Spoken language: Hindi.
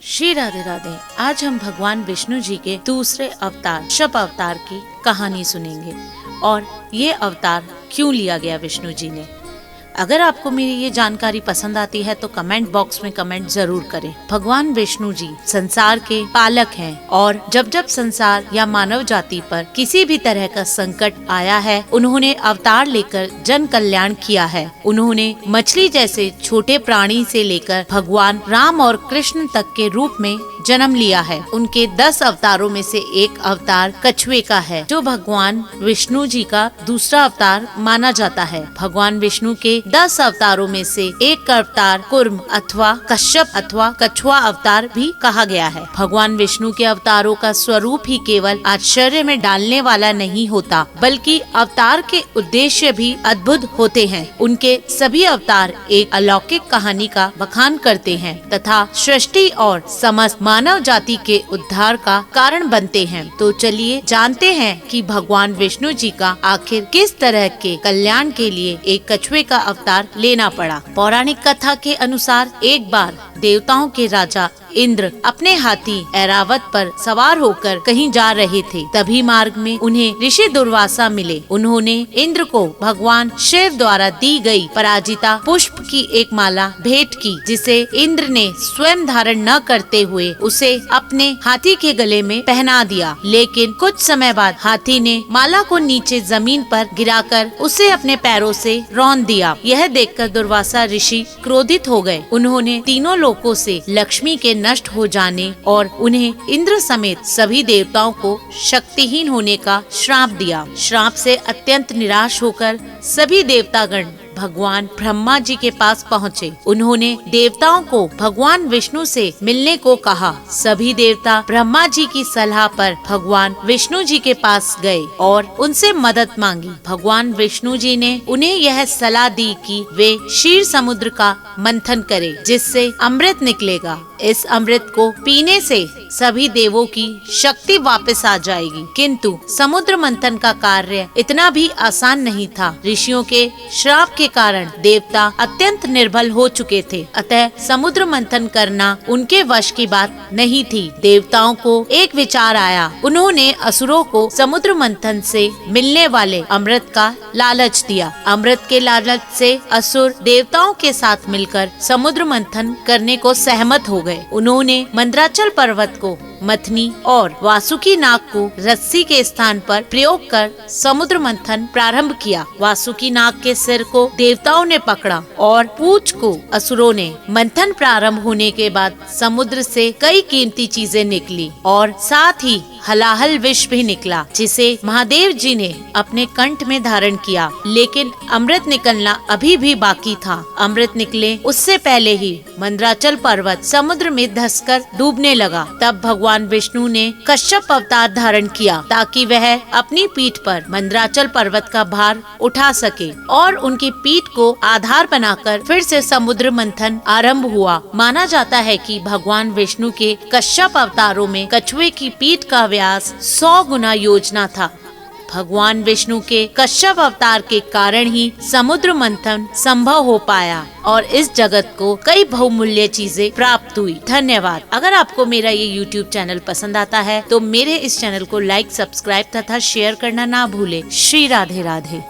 श्री राधे राधे। आज हम भगवान विष्णु जी के दूसरे अवतार कश्यप अवतार की कहानी सुनेंगे और ये अवतार क्यों लिया गया विष्णु जी ने। अगर आपको मेरी ये जानकारी पसंद आती है तो कमेंट बॉक्स में कमेंट जरूर करें। भगवान विष्णु जी संसार के पालक हैं और जब जब संसार या मानव जाति पर किसी भी तरह का संकट आया है, उन्होंने अवतार लेकर जन कल्याण किया है। उन्होंने मछली जैसे छोटे प्राणी से लेकर भगवान राम और कृष्ण तक के रूप में जन्म लिया है। उनके 10 अवतारों में से एक अवतार कछुए का है, जो भगवान विष्णु जी का दूसरा अवतार माना जाता है। भगवान विष्णु के 10 अवतारों में से एक अवतार कूर्म अथवा कश्यप अथवा कछुआ अवतार भी कहा गया है। भगवान विष्णु के अवतारों का स्वरूप ही केवल आश्चर्य में डालने वाला नहीं होता, बल्कि अवतार के उद्देश्य भी अद्भुत होते हैं। उनके सभी अवतार एक अलौकिक कहानी का बखान करते हैं तथा सृष्टि और समस्त मानव जाति के उद्धार का कारण बनते हैं। तो चलिए जानते हैं कि भगवान विष्णु जी का आखिर किस तरह के कल्याण के लिए एक कछुए का अवतार लेना पड़ा। पौराणिक कथा के अनुसार एक बार देवताओं के राजा इंद्र अपने हाथी ऐरावत पर सवार होकर कहीं जा रहे थे। तभी मार्ग में उन्हें ऋषि दुर्वासा मिले। उन्होंने इंद्र को भगवान शिव द्वारा दी गई पराजिता पुष्प की एक माला भेंट की, जिसे इंद्र ने स्वयं धारण न करते हुए उसे अपने हाथी के गले में पहना दिया। लेकिन कुछ समय बाद हाथी ने माला को नीचे जमीन पर गिराकर उसे अपने पैरों से रौंद दिया। यह देखकर दुर्वासा ऋषि क्रोधित हो गए। उन्होंने तीनों लोकों से लक्ष्मी के नष्ट हो जाने और उन्हें इंद्र समेत सभी देवताओं को शक्तिहीन होने का श्राप दिया। श्राप से अत्यंत निराश होकर सभी देवतागण भगवान ब्रह्मा जी के पास पहुँचे। उन्होंने देवताओं को भगवान विष्णु से मिलने को कहा। सभी देवता ब्रह्मा जी की सलाह पर भगवान विष्णु जी के पास गए और उनसे मदद मांगी। भगवान विष्णु जी ने उन्हें यह सलाह दी कि वे क्षीर समुद्र का मंथन करें, जिससे अमृत निकलेगा। इस अमृत को पीने से सभी देवों की शक्ति वापस आ जाएगी। किंतु समुद्र मंथन का कार्य इतना भी आसान नहीं था। ऋषियों के श्राप के कारण देवता अत्यंत निर्बल हो चुके थे, अतः समुद्र मंथन करना उनके वश की बात नहीं थी। देवताओं को एक विचार आया। उन्होंने असुरों को समुद्र मंथन से मिलने वाले अमृत का लालच दिया। अमृत के लालच से असुर देवताओं के साथ मिलकर समुद्र मंथन करने को सहमत हो गए। उन्होंने मंदराचल पर्वत को मथनी और वासुकी नाग को रस्सी के स्थान पर प्रयोग कर समुद्र मंथन प्रारंभ किया। वासुकी नाग के सिर को देवताओं ने पकड़ा और पूंछ को असुरों ने। मंथन प्रारंभ होने के बाद समुद्र से कई कीमती चीजें निकली और साथ ही हलाहल विष भी निकला, जिसे महादेव जी ने अपने कंठ में धारण किया। लेकिन अमृत निकलना अभी भी बाकी था। अमृत निकले उससे पहले ही मंदराचल पर्वत समुद्र में धंसकर डूबने लगा। तब भगवान विष्णु ने कश्यप अवतार धारण किया, ताकि वह अपनी पीठ पर मंदराचल पर्वत का भार उठा सके और उनकी पीठ को आधार बनाकर फिर से समुद्र मंथन आरंभ हुआ। माना जाता है कि भगवान विष्णु के कश्यप अवतारों में कछुए की पीठ का व्यास 100 गुना योजना था। भगवान विष्णु के कश्यप अवतार के कारण ही समुद्र मंथन संभव हो पाया और इस जगत को कई बहुमूल्य चीजें प्राप्त हुई। धन्यवाद। अगर आपको मेरा ये YouTube चैनल पसंद आता है तो मेरे इस चैनल को लाइक, सब्सक्राइब तथा शेयर करना ना भूले। श्री राधे राधे।